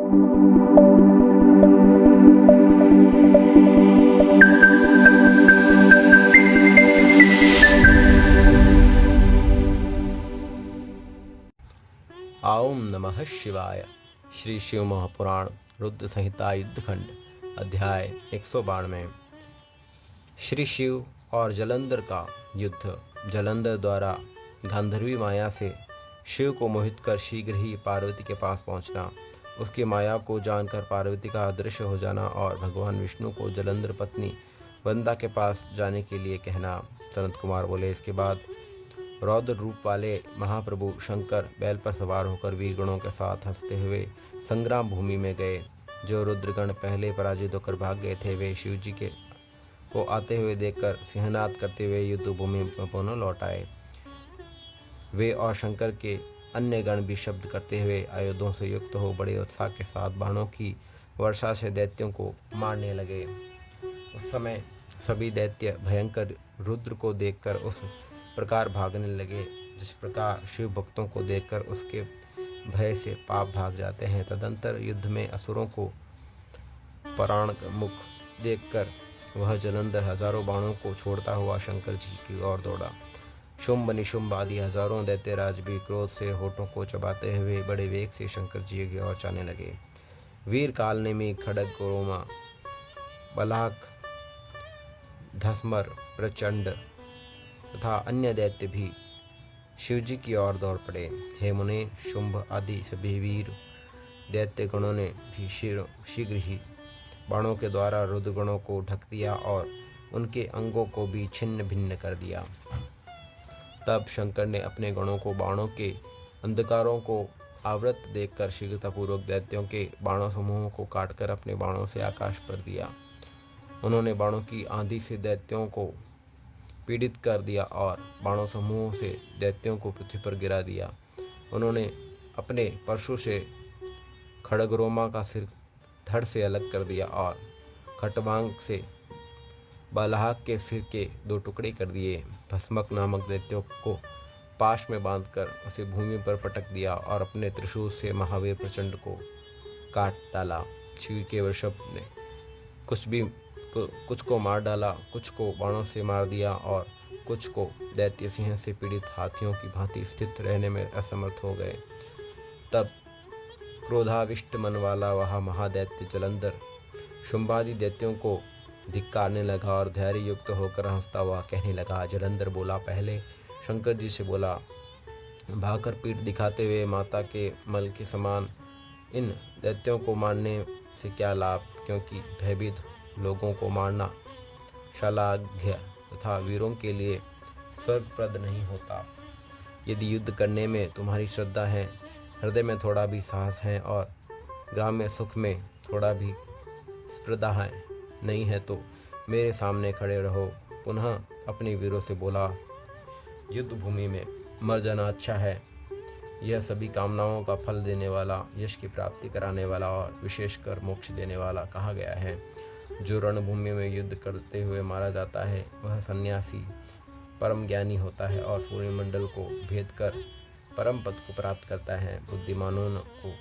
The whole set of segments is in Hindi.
ओम नमः शिवाय। श्री शिव महापुराण रुद्र संहिता युद्धखंड अध्याय 192। श्री शिव और जलंधर का युद्ध। जलंधर द्वारा गांधर्वी माया से शिव को मोहित कर शीघ्र ही पार्वती के पास पहुंचना, उसकी माया को जानकर पार्वती का अदृश्य हो जाना और भगवान विष्णु को जलंधर पत्नी वंदा के पास जाने के लिए कहना। सनत कुमार बोले, इसके बाद रौद्र रूप वाले महाप्रभु शंकर बैल पर सवार होकर वीरगणों के साथ हंसते हुए संग्राम भूमि में गए। जो रुद्रगण पहले पराजित होकर भाग गए थे, वे शिवजी को आते हुए देखकर सिंहनाद करते हुए युद्ध भूमि में पुनः लौट आए। वे और शंकर के अन्य गण भी शब्द करते हुए आयुधों से युक्त हो बड़े उत्साह के साथ बाणों की वर्षा से दैत्यों को मारने लगे। उस समय सभी दैत्य भयंकर रुद्र को देखकर उस प्रकार भागने लगे जिस प्रकार शिव भक्तों को देखकर उसके भय से पाप भाग जाते हैं। तदंतर युद्ध में असुरों को प्राण मुख देखकर वह जलंधर हजारों बाणों को छोड़ता हुआ शंकर जी की ओर दौड़ा। शुंभ निशुंभ आदि हजारों दैत्यराज भी क्रोध से होठों को चबाते हुए बड़े वेग से शंकर जी की ओर जाने लगे। वीर कालनेमी, खड़ग, गोरोमा, बलाक, धस्मर, प्रचंड तथा अन्य दैत्य भी शिवजी की ओर दौड़ पड़े। हे मुने, शुंभ आदि सभी वीर दैत्य गणों ने भी शीघ्र ही बाणों के द्वारा रुद्रगणों को ढक दिया और उनके अंगों को भी छिन्न भिन्न कर दिया। तब शंकर ने अपने गणों को बाणों के अंधकारों को आवृत देखकर शीघ्रतापूर्वक दैत्यों के बाणों समूहों को काटकर अपने बाणों से आकाश पर दिया। उन्होंने बाणों की आंधी से दैत्यों को पीड़ित कर दिया और बाणों समूह से दैत्यों को पृथ्वी पर गिरा दिया। उन्होंने अपने परशु से खड़गरोमा का सिर धड़ से अलग कर दिया और खटवांग से बालाहक के सिर के 2 टुकड़े कर दिए। भस्मक नामक दैत्यों को पाश में बांधकर उसे भूमि पर पटक दिया और अपने त्रिशूल से महावीर प्रचंड को काट डाला। शिव के वृषभ ने कुछ को मार डाला, कुछ को बाणों से मार दिया और कुछ को दैत्य सिंह से पीड़ित हाथियों की भांति स्थित रहने में असमर्थ हो गए। तब क्रोधाविष्ट मन वाला वह महादैत्य जलंधर शुंभादि दैत्यों को धिक्कारने लगा और धैर्य युक्त होकर हंसता हुआ कहने लगा। जलंधर बोला, पहले शंकर जी से बोला, भाकर पीठ दिखाते हुए माता के मल के समान इन दैत्यों को मारने से क्या लाभ, क्योंकि भयभीत लोगों को मारना श्लाघ्य तथा वीरों के लिए स्वर्गप्रद नहीं होता। यदि युद्ध करने में तुम्हारी श्रद्धा है, हृदय में थोड़ा भी साहस है और ग्राम्य सुख में थोड़ा भी स्पर्धा है नहीं है तो मेरे सामने खड़े रहो। पुनः अपने वीरों से बोला, युद्ध भूमि में मर जाना अच्छा है। यह सभी कामनाओं का फल देने वाला, यश की प्राप्ति कराने वाला और विशेषकर मोक्ष देने वाला कहा गया है। जो रणभूमि में युद्ध करते हुए मारा जाता है वह सन्यासी परम ज्ञानी होता है और सूर्यमंडल को भेद कर परम पद को प्राप्त करता है। बुद्धिमानों को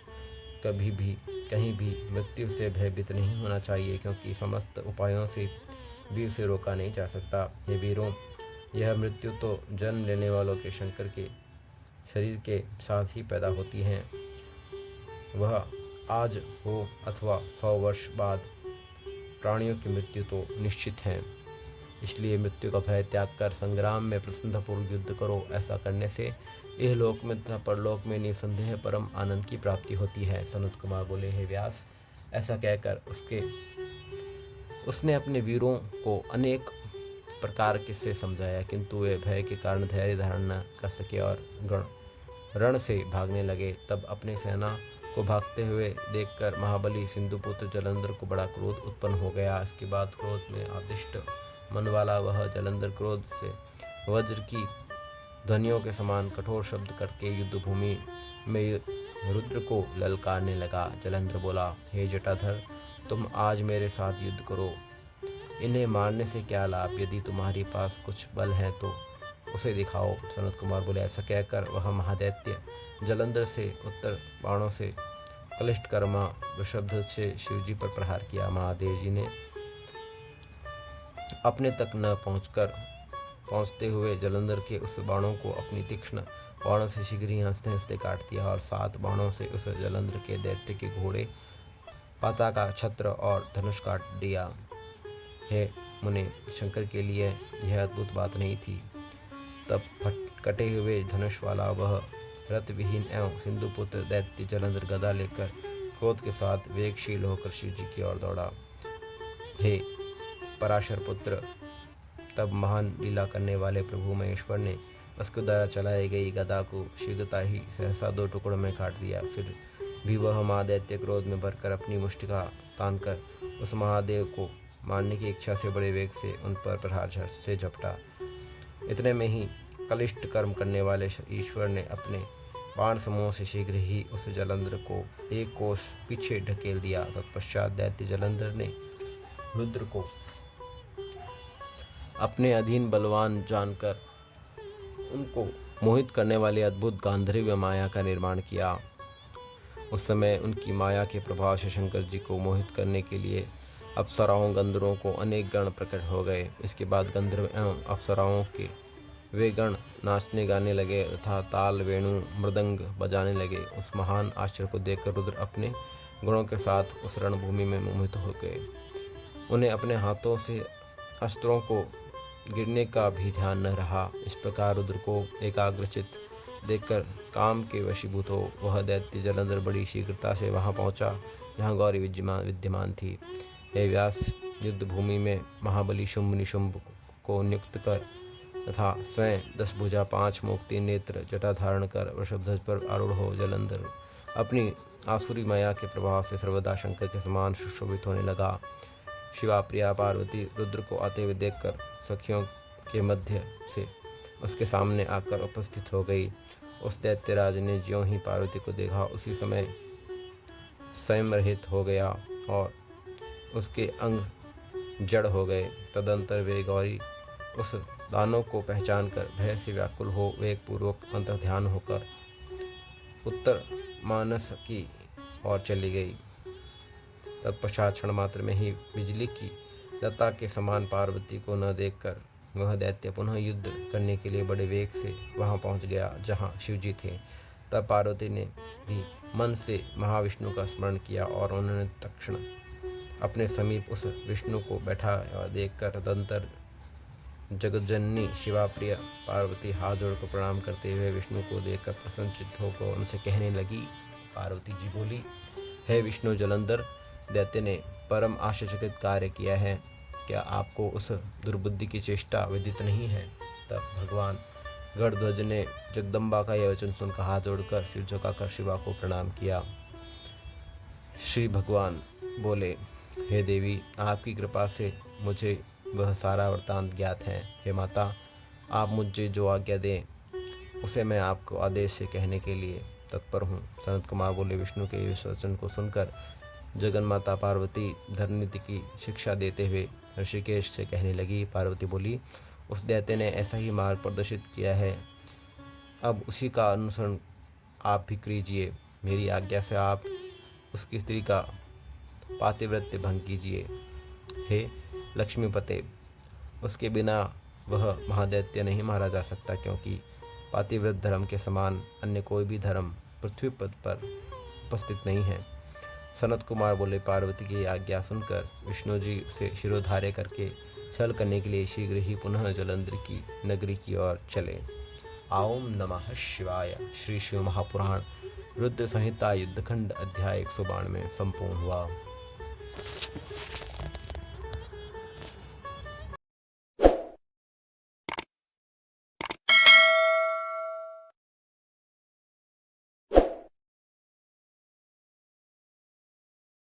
कभी भी कहीं भी मृत्यु से भयभीत नहीं होना चाहिए, क्योंकि समस्त उपायों से भी उसे रोका नहीं जा सकता। हे वीरों, यह मृत्यु तो जन्म लेने वालों के शंकर के शरीर के साथ ही पैदा होती है। वह आज हो अथवा 100 वर्ष बाद, प्राणियों की मृत्यु तो निश्चित है। इसलिए मृत्यु का भय त्याग कर संग्राम में प्रसन्नपूर्वक युद्ध करो। ऐसा करने से यह लोक में तथा परलोक में निसंदेह परम आनंद की प्राप्ति होती है। सनत कुमार बोले, हे व्यास, ऐसा कहकर उसने अपने वीरों को अनेक प्रकार से समझाया, किंतु वे भय के कारण धैर्य धारण न कर सके और रण से भागने लगे। तब अपने सेना को भागते हुए देखकर महाबली सिंधुपुत्र जलंधर को बड़ा क्रोध उत्पन्न हो गया। इसके बाद क्रोध में आदिष्ट मन वाला वह जलंधर क्रोध से वज्र की ध्वनियों के समान कठोर शब्द करके युद्ध भूमि में रुद्र को ललकारने लगा। जलंधर बोला, हे जटाधर, तुम आज मेरे साथ युद्ध करो। इन्हें मारने से क्या लाभ, यदि तुम्हारे पास कुछ बल है तो उसे दिखाओ। सनत कुमार बोले, ऐसा कहकर वह महादैत्य जलंधर से उत्तर बाणों से कलिष्टकर्मा वृषभध्वज से शिवजी पर प्रहार किया। महादेव जी ने अपने तक न पहुंचते हुए जलंधर के उस बाणों को अपनी तीक्ष्ण बाणों से शीघ्र ही हंसते हंसते काट दिया और 7 बाणों से उस जलंधर के दैत्य के घोड़े, पाता का छत्र और धनुष काट दिया। हे मुने, शंकर के लिए यह अद्भुत बात नहीं थी। तब कटे हुए धनुष वाला वह रथ विहीन एवं सिंधुपुत्र दैत्य जलंधर गदा लेकर क्रोध के साथ वेगशील होकर शिव जी की ओर दौड़ा। हे पराशर पुत्र, तब महान लीला करने वाले प्रभु महेश्वर ने उसके द्वारा चलाई गई गदा को शीघ्रता ही सहसा 2 टुकड़ों में काट दिया। फिर भी वह महादैत्य क्रोध में भरकर अपनी मुष्टिका तानकर उस महादेव को मारने की इच्छा से बड़े वेग से उन पर प्रहार से झपटा। इतने में ही कलिष्ट कर्म करने वाले ईश्वर ने अपने बाण समूह से शीघ्र ही उस जलंधर को 1 कोस पीछे ढकेल दिया। तत्पश्चात दैत्य जलंधर ने रुद्र को अपने अधीन बलवान जानकर उनको मोहित करने वाले अद्भुत गांधर्व माया का निर्माण किया। उस समय उनकी माया के प्रभाव से शंकर जी को मोहित करने के लिए अप्सराओं गंधर्वों को अनेक गण प्रकट हो गए। इसके बाद गंधर्व एवं अप्सराओं के वे गण नाचने गाने लगे तथा ताल वेणु मृदंग बजाने लगे। उस महान आश्चर्य को देखकर रुद्र अपने गुणों के साथ उस रणभूमि में मोहित हो गए। उन्हें अपने हाथों से अस्त्रों को गिरने का भी ध्यान न रहा। इस प्रकार रुद्र को एकाग्रचित देखकर काम के वशीभूत हो वह दैत्य जलंधर बड़ी शीघ्रता से वहां पहुंचा जहां गौरी विद्यमान थी। हे व्यास, युद्ध भूमि में महाबली शुंभ निशुंभ को नियुक्त कर तथा स्वयं 10 भुजा 5 मुख 3 नेत्र जटा धारण कर वृषभध्वज पर आरूढ़ हो जलंधर अपनी आसुरी माया के प्रभाव से सर्वदा शंकर के समान सुशोभित होने लगा। शिवा प्रिया पार्वती रुद्र को आते हुए देखकर सखियों के मध्य से उसके सामने आकर उपस्थित हो गई। उस दैत्यराज ने ज्यों ही पार्वती को देखा उसी समय स्वयं रहित हो गया और उसके अंग जड़ हो गए। तदंतर वे गौरी उस दानों को पहचान कर भय से व्याकुल हो वेग पूर्वक अंतर ध्यान होकर उत्तर मानस की ओर चली गई। तत्पश्चात क्षण मात्र में ही बिजली की लता के समान पार्वती को न देखकर वह दैत्य पुनः युद्ध करने के लिए बड़े वेग से वहां पहुंच गया जहां शिवजी थे। तब पार्वती ने भी मन से महाविष्णु का स्मरण किया और उन्होंने तत्क्षण अपने समीप उस विष्णु को बैठा देखकर तदंतर जगज्जननी शिवाप्रिय पार्वती हाथ जोड़कर प्रणाम करते हुए विष्णु को देखकर प्रसन्नचित्त होकर उनसे कहने लगी। पार्वती जी बोली, हे विष्णु जलंधर दैत्य ने परम आश्चर्यचकित कार्य किया है, क्या आपको उस दुर्बुद्धि की चेष्टा विदित नहीं है? तब भगवान गणध्वज ने जगदम्बा का यह वचन सुनकर हाथ जोड़कर सिर झुकाकर शिवा को प्रणाम किया। श्री भगवान बोले, हे देवी, आपकी कृपा से मुझे वह सारा वृत्तांत ज्ञात है। हे माता, आप मुझे जो आज्ञा दें उसे मैं आपको आदेश से कहने के लिए तत्पर हूँ। सनत कुमार बोले, विष्णु के इस वचन को सुनकर जगन माता पार्वती धर्मनीति की शिक्षा देते हुए ऋषिकेश से कहने लगी। पार्वती बोली, उस दैत्य ने ऐसा ही मार्ग प्रदर्शित किया है, अब उसी का अनुसरण आप भी कीजिए। मेरी आज्ञा से आप उसकी स्त्री का पातिव्रत्य भंग कीजिए। हे लक्ष्मीपते, उसके बिना वह महादैत्य नहीं मारा जा सकता, क्योंकि पातिव्रत धर्म के समान अन्य कोई भी धर्म पृथ्वी पद पर उपस्थित नहीं है। सनत कुमार बोले, पार्वती की आज्ञा सुनकर विष्णु जी से शिरोधार्य करके छल करने के लिए शीघ्र ही पुनः जलंधर की नगरी की ओर चले। ओम नमः शिवाय। श्री शिव महापुराण रुद्र संहिता युद्धखंड अध्याय 192 संपूर्ण हुआ।